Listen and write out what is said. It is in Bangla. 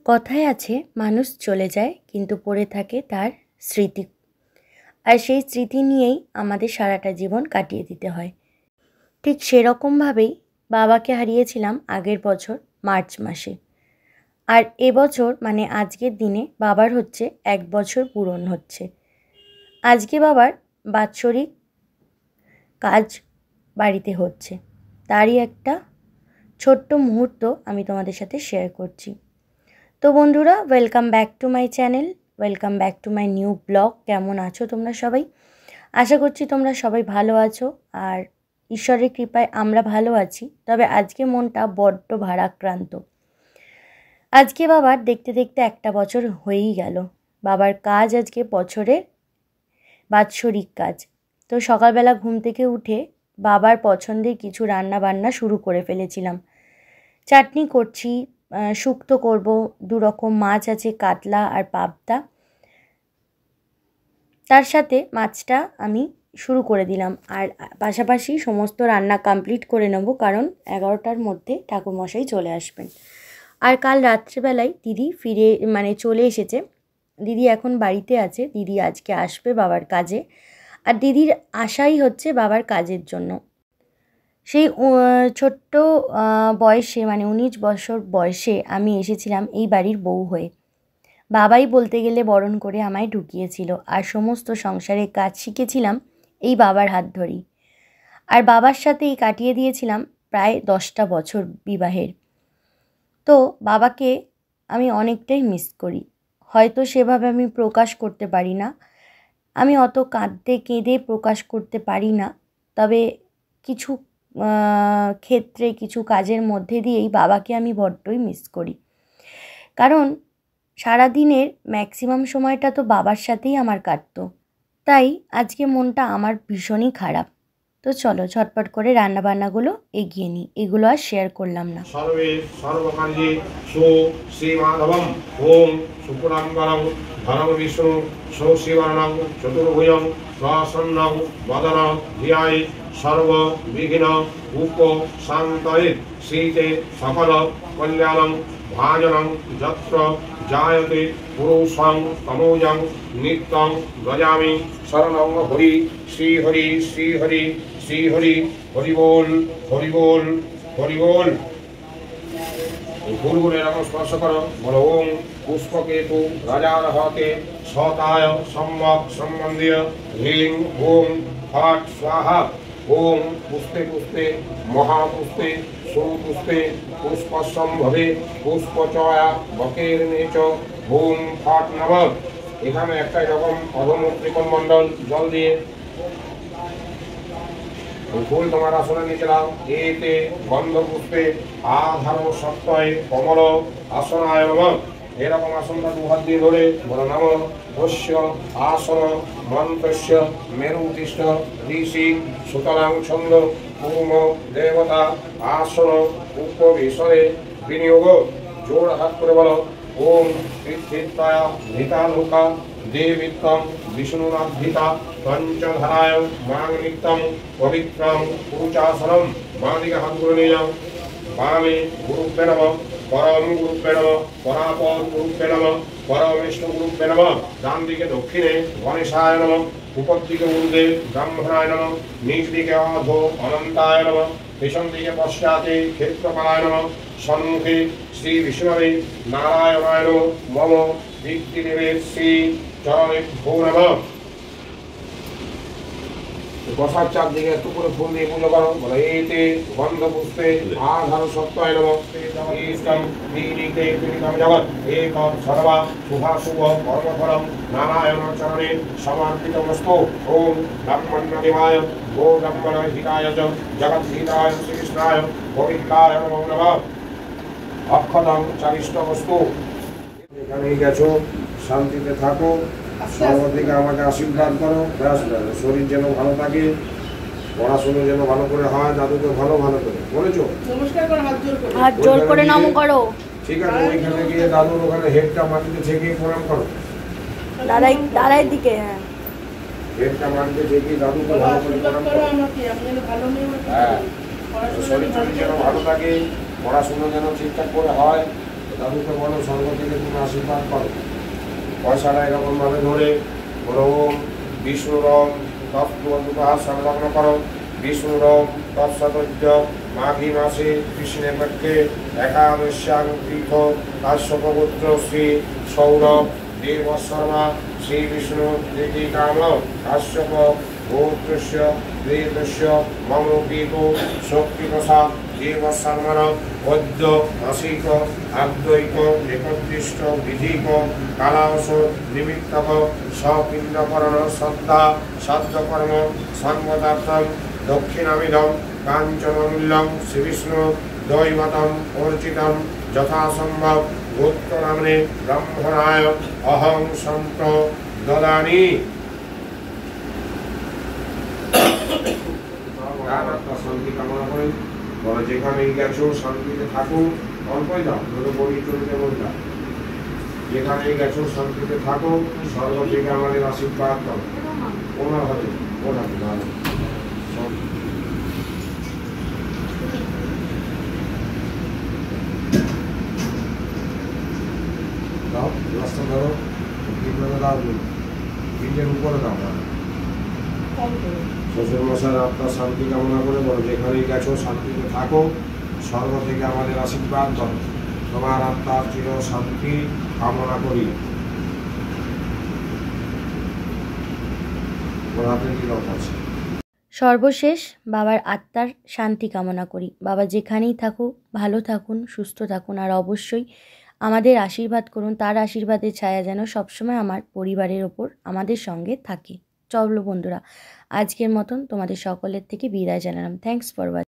কথায় আছে মানুষ চলে যায় কিন্তু পড়ে থাকে তার স্মৃতি। আর সেই স্মৃতি নিয়েই আমাদের সারাটা জীবন কাটিয়ে দিতে হয়। ঠিক সেরকমভাবেই বাবাকে হারিয়েছিলাম আগের বছর মার্চ মাসে। আর এবছর মানে আজকের দিনে বাবার হচ্ছে 1 বছর পূরণ হচ্ছে। আজকে বাবার বাৎসরিক কাজ বাড়িতে হচ্ছে, তারই একটা ছোট্ট মুহূর্ত আমি তোমাদের সাথে শেয়ার করছি। তো বন্ধুরা, welcome back to my channel, welcome back to my new blog. কেমন আছো তোমরা সবাই? আশা করছি তোমরা সবাই ভালো আছো, আর ঈশ্বরের কৃপায় আমরা ভালো আছি। তবে আজকে মনটা বড্ড ভারাক্রান্ত। আজকে বাবার দেখতে দেখতে 1 বছর হয়েই গেল। বাবার কাজ আজকে বছরের বাৎসরিক কাজ। তো সকালবেলা ঘুম থেকে উঠে বাবার পছন্দের কিছু রান্না বান্না শুরু করে ফেলেছিলাম। চাটনি করছি, শুক্তো করব, 2 রকম মাছ আছে, কাতলা আর পাবদা। তার সাথে মাছটা আমি শুরু করে দিলাম, আর পাশাপাশি সমস্ত রান্না কমপ্লিট করে নেব, কারণ 11টার মধ্যে ঠাকুরমশাই চলে আসবেন। আর কাল রাত্রিবেলায় দিদি চলে এসেছে। দিদি এখন বাড়িতে আছে। দিদি আজকে আসবে বাবার কাজে, আর দিদির আশাই হচ্ছে বাবার কাজের জন্য। সেই ছোট্ট বয়সে 19 বছর বয়সে আমি এসেছিলাম এই বাড়ির বউ হয়ে। বাবাই বলতে গেলে বরণ করে আমায় ঢুকিয়েছিল, আর সমস্ত সংসারের কাজ শিখেছিলাম এই বাবার হাত ধরেই। আর বাবার সাথেই কাটিয়ে দিয়েছিলাম প্রায় 10টা বছর বিবাহের। তো বাবাকে আমি অনেকটাই মিস করি। হয়তো সেভাবে আমি প্রকাশ করতে পারি না, আমি অত কাঁদতে কেঁদে প্রকাশ করতে পারি না। তবে কিছু ক্ষেত্রে কিছু কাজের মধ্যে দিয়েই বাবাকে আমি বড্ডই মিস করি, কারণ সারাদিনের ম্যাক্সিমাম সময়টা তো বাবার সাথেই আমার কাটতো। তাই আজকে মনটা আমার ভীষণই খারাপ। তো চলো ঝটপট করে রান্নাবান্নাগুলো এগিয়ে নিই, এগুলো আর শেয়ার করলাম না। সর্বে সর্বকার্যে শ্রীমাধবম ওম শুক্লাম্বরং ধরম বিষ্ণু সৌশিবর্ণং চতুর্ভুজং প্রসন্নং বদন ধিয়ায় সর্ববিঘ্ন উপশান্তয়ে শ্রীতে সকল কল্যাণং ভাজনং যত্র জায়তে পুরুষং তমোজং নিত্যং গজামি শরণং হরি শ্রীহরি শ্রীহরি শ্রীহরি হরি বল হরি বল হরি বল। ফুলগুলো এরকম স্পর্শ করো, বলো ওম পুষ্পকেতু রাজার হাতে শতায় সম্যক সম্বন্ধীয় হ্রিং ওম ফট স্বাহা। ওম পুষ্পে পুষ্পে মহাপুষ্পে সুপুষ্পে পুষ্পসম্ভবে পুষ্পচয়া বকের নেচ ওম ফট নমঃ। এখানে একটা এরকম অধমুখ ত্রিকোণমণ্ডল জল দিয়ে ফুল তোমার আসনে নিচে নাও। এতে গন্ধ পুষ্পে আধার সত্তয় কমল আসনায় নমঃ। এরকম আসনটা 2 হাত দিয়ে ধরে বলো নমঃ ভস্য আসন মন্ত্রস্য মেরুতিষ্ঠ ঋষি সুতরাং ছন্দ কুম দেবতা আসন উপবিষয়ে বিনিয়োগ। জোর হাত করে বলো ওম কৃত্তিত্বায় ভিতালোকা দেবিত্তম বিষ্ণুনাদ্ধিতা পঞ্চধারায় মাং নিত্যম পবিত্রম পুরুচাসনম। বাঁদিকে হাত করে নিয়ে যাও। বামে গুরুভ্যে নমঃ, পরম গুরুভ্যে নমঃ, পরাপর গুরুভ্যে নমঃ, পরমেষ্ঠ গুরুভ্যে নমঃ। ডান দিকে দক্ষিণে গণেশায় নমঃ, উপর দিকে ঊর্ধ্বে ব্রাহ্মণায় নমঃ, নিচ দিকে অধো অনন্তায় নমঃ, পেছন দিকে পশ্চাতে ক্ষেত্রপালায় নমঃ, সম্মুখে শ্রী বিষ্ণবে নারায়ণায় নমঃ। মম ভিত্তিদেবে শ্রী চরণে ভো নমঃ। বসার চারদিকে একটু করে ফুল দিয়ে পুজো করো, বলো এতে গন্ধ পুষ্পে আধার সত্তায় নমঃ। ইষ্টম দীনিতে পীড়িতম জগৎ একম সর্বা শুভাশুভ কর্মফলম নারায়ণ চরণে সমর্পিতমস্তু। ওম ব্রহ্মণ্যদেবায় গো ব্রহ্মণ হিতায় চ জগদ্ধিতায় শ্রীকৃষ্ণায় গোবিন্দায় নমো নমঃ। অক্ষতং চারিষ্টবস্তু। এখানেই গেছো, শান্তিতে থাকো, সর্বদিকে আমাকে আশীর্বাদ করো। ব্যাস শরীর যেন ভালো থাকে, পড়াশোনা যেন ভালো করে হয়, দাদুকে ভালো ভালো করে বলেছো। হাত জোর করে নাম করো। ঠিক আছে, ওইখানে গিয়ে দাদুর ওখানে হেডটা মাটিতে ঠেকিয়ে প্রণাম করো। দাঁড়াই দিকে, হ্যাঁ হেডটা মাটিতে ঠেকিয়ে দাদুকে ভালো করে প্রণাম করো। হ্যাঁ, শরীর যেন ভালো থাকে, পড়াশোনা যেন ঠিকঠাক করে হয়, দাদুকে বলো স্বর্গ থেকে তুমি আশীর্বাদ করো। পয়সাটা এরকমভাবে ধরে বলো ওম বিষ্ণুরম তৎপ্রদুপাহ সংলগ্ন করো। বিষ্ণুরম তৎসতজ্য মাঘী মাসে কৃষ্ণের পক্ষে একাদশ্যাং তীর্থ কাশ্যপপুত্র শ্রী সৌরভ দেব শর্মা শ্রী বিষ্ণু দেবী কাম কাশ্যপ গোত্রস্য দেবস্য মম পিতু শক্তিপ্রসাদ দেব শর্মণ বৈদ্য মাসিক আদ্বৈক একত্রিষ্ট বিধিক কালাংশ নিমিত্তক সপিণ্ডকরণ শ্রদ্ধা সাধ্যকর্ম সর্বদার্থম দক্ষিণামিদম কাঞ্চনমূল্যং শ্রীবিষ্ণু দৈবতম অর্চিতম যথাসম্ভব গোত্রনামনে ব্রহ্মণায় অহং সন্ত দদানি। শান্তি কামনা করি। বলো যেখানে গেছো শান্তিতে থাকো। অল্পই দাও ধরো বলি চলতে বললাম। যেখানে গেছো শান্তিতে থাকো। স্বর্গ থেকে আমাদের আশীর্বাদ দাও। ওনার হাতে ভালো দাও রাস্তা ধরো দাও নিজের উপরে দাও। শ্বশুর মশাই আপনার শান্তি কামনা করে বলো যেখানেই গেছো শান্তিতে থাকো। স্বর্গ থেকে আমাদের আশীর্বাদ করো। তোমার আত্মার চির শান্তি কামনা করি। সর্বশেষ বাবার আত্মার শান্তি কামনা করি। বাবা যেখানেই থাকুক ভালো থাকুন, সুস্থ থাকুন, আর অবশ্যই আমাদের আশীর্বাদ করুন। তার আশীর্বাদের ছায়া যেন সবসময় আমার পরিবারের ওপর আমাদের সঙ্গে থাকে। চলো বন্ধুরা, আজকের মতন তোমাদের সকলের থেকে বিদায় জানালাম। Thanks for watching.